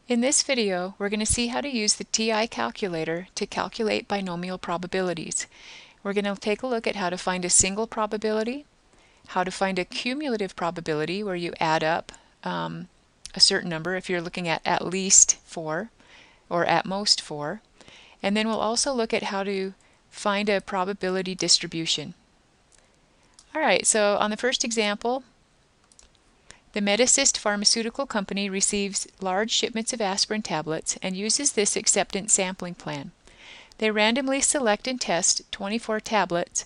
In this video, we're going to see how to use the TI calculator to calculate binomial probabilities. We're going to take a look at how to find a single probability, how to find a cumulative probability where you add up a certain number if you're looking at least 4 or at most 4, and then we'll also look at how to find a probability distribution. Alright, so on the first example, the Medicist pharmaceutical company receives large shipments of aspirin tablets and uses this acceptance sampling plan. They randomly select and test 24 tablets,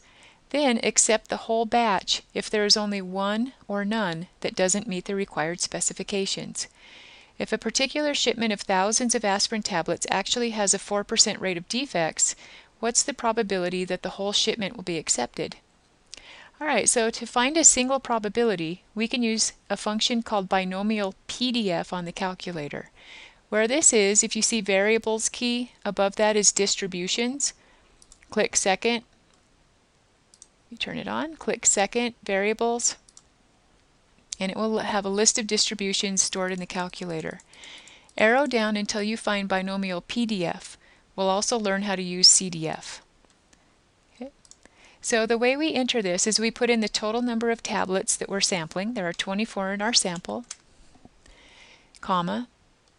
then accept the whole batch if there is only one or none that doesn't meet the required specifications. If a particular shipment of thousands of aspirin tablets actually has a 4% rate of defects, what's the probability that the whole shipment will be accepted? Alright, so to find a single probability, we can use a function called Binomial PDF on the calculator. Where this is, if you see variables key, above that is distributions. Click second. You turn it on, click second, variables, and it will have a list of distributions stored in the calculator. Arrow down until you find Binomial PDF. We'll also learn how to use CDF. So the way we enter this is we put in the total number of tablets that we're sampling. There are 24 in our sample. Comma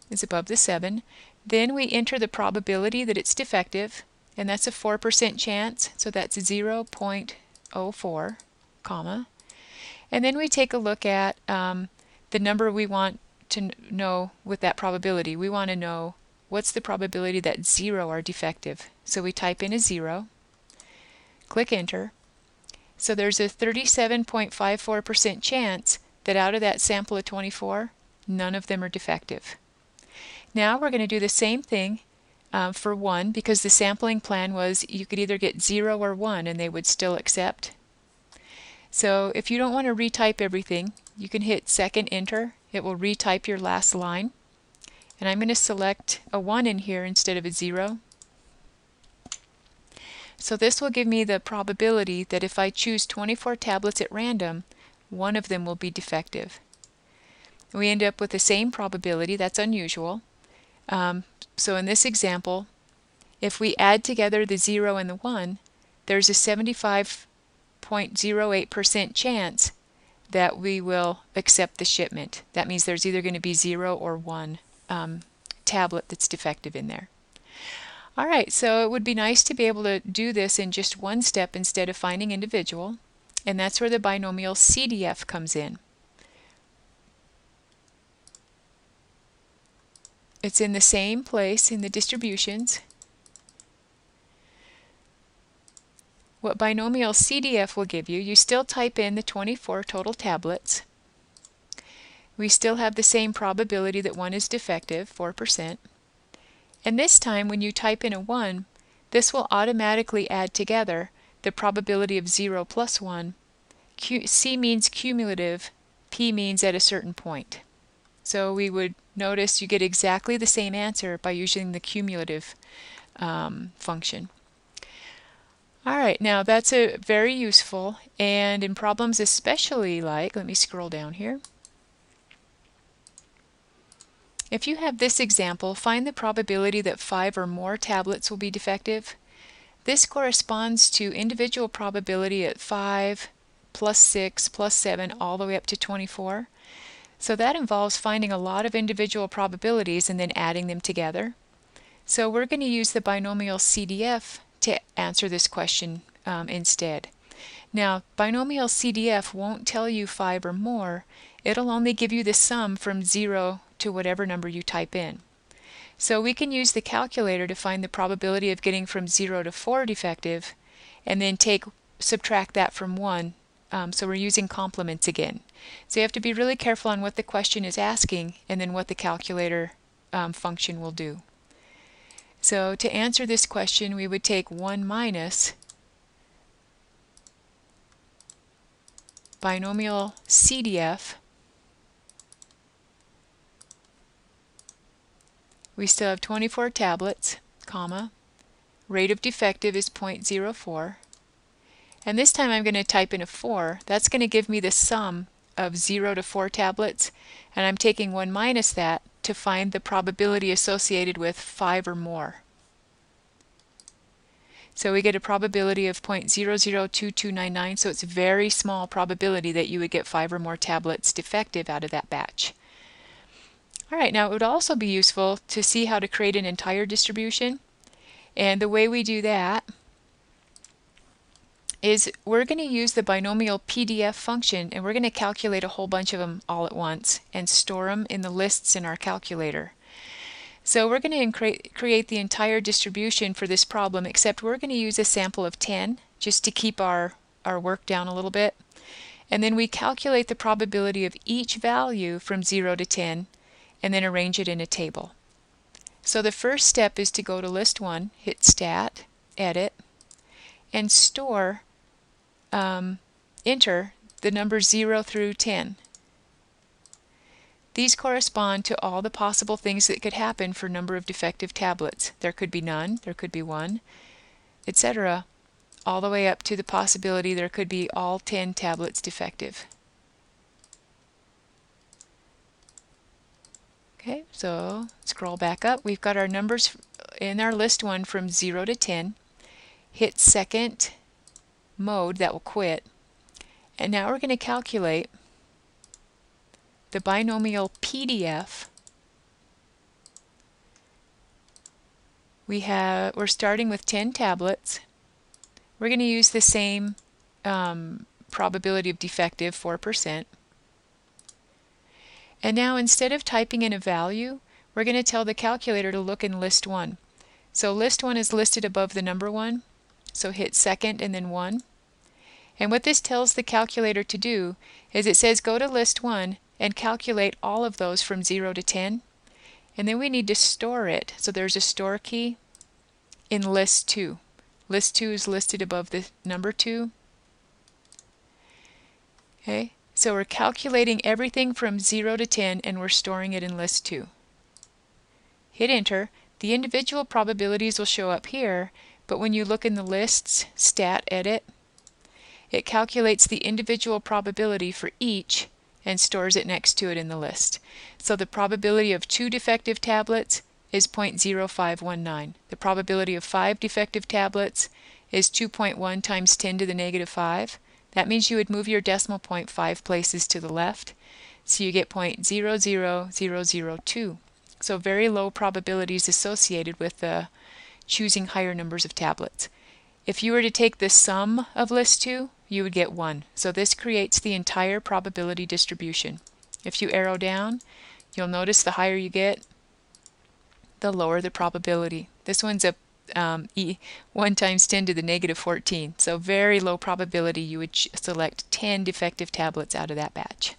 is above the 7. Then we enter the probability that it's defective, and that's a 4% chance, so that's 0.04, comma. And then we take a look at the number we want to know with that probability. We want to know what's the probability that 0 are defective. So we type in a 0. Click enter. So there's a 37.54% chance that out of that sample of 24, none of them are defective. Now we're going to do the same thing for 1, because the sampling plan was you could either get 0 or 1 and they would still accept. So if you don't want to retype everything, you can hit second enter. It will retype your last line. And I'm going to select a 1 in here instead of a 0. So this will give me the probability that if I choose 24 tablets at random, one of them will be defective. We end up with the same probability. That's unusual. So in this example, if we add together the 0 and the 1, there's a 75.08% chance that we will accept the shipment. That means there's either going to be 0 or 1 tablet that's defective in there. Alright, so it would be nice to be able to do this in just one step instead of finding individual, and that's where the binomial CDF comes in. It's in the same place in the distributions. What binomial CDF will give you, you still type in the 24 total tablets. We still have the same probability that one is defective, 4%. And this time when you type in a 1, this will automatically add together the probability of 0 plus 1. C means cumulative, P means at a certain point. So we would notice you get exactly the same answer by using the cumulative function. Alright, now that's very useful, and in problems especially like, let me scroll down here. If you have this example, find the probability that 5 or more tablets will be defective. This corresponds to individual probability at 5, plus 6, plus 7, all the way up to 24. So that involves finding a lot of individual probabilities and then adding them together. So we're going to use the binomial CDF to answer this question instead. Now, binomial CDF won't tell you 5 or more. It'll only give you the sum from 0 to whatever number you type in. So we can use the calculator to find the probability of getting from 0 to 4 defective, and then subtract that from 1. So we're using complements again. So you have to be really careful on what the question is asking and then what the calculator function will do. So to answer this question, we would take 1 minus binomial CDF. We still have 24 tablets, comma, rate of defective is 0.04, and this time I'm going to type in a 4. That's going to give me the sum of 0 to 4 tablets, and I'm taking 1 minus that, to find the probability associated with 5 or more. So we get a probability of 0.002299, so it's a very small probability that you would get 5 or more tablets defective out of that batch. Alright, now it would also be useful to see how to create an entire distribution, and the way we do that is we're going to use the binomial PDF function, and we're going to calculate a whole bunch of them all at once and store them in the lists in our calculator. So we're going to create the entire distribution for this problem, except we're going to use a sample of 10 just to keep our work down a little bit. And then we calculate the probability of each value from 0 to 10 and then arrange it in a table. So the first step is to go to list 1, hit Stat, Edit, and store, enter the numbers 0 through 10. These correspond to all the possible things that could happen for number of defective tablets. There could be none, there could be 1, etc., all the way up to the possibility there could be all 10 tablets defective. Okay, so scroll back up. We've got our numbers in our list 1 from 0 to 10. Hit second mode, that will quit. And now we're going to calculate the binomial PDF. We're starting with 10 tablets. We're going to use the same probability of defective, 4%. And now instead of typing in a value, we're going to tell the calculator to look in list 1. So list 1 is listed above the number 1, so hit second and then 1. And what this tells the calculator to do is it says go to list 1 and calculate all of those from 0 to 10. And then we need to store it. So there's a store key in list 2. List 2 is listed above the number 2. Okay, so we're calculating everything from 0 to 10 and we're storing it in list 2. Hit enter. The individual probabilities will show up here, but when you look in the lists, Stat Edit, it calculates the individual probability for each and stores it next to it in the list. So the probability of 2 defective tablets is 0.0519. The probability of 5 defective tablets is 2.1 times 10 to the negative 5. That means you would move your decimal point 5 places to the left, so you get 0.00002. So very low probabilities associated with choosing higher numbers of tablets. If you were to take the sum of list 2, you would get 1. So this creates the entire probability distribution. If you arrow down, you'll notice the higher you get, the lower the probability. This one's a 1 times 10 to the negative 14. So very low probability you would select 10 defective tablets out of that batch.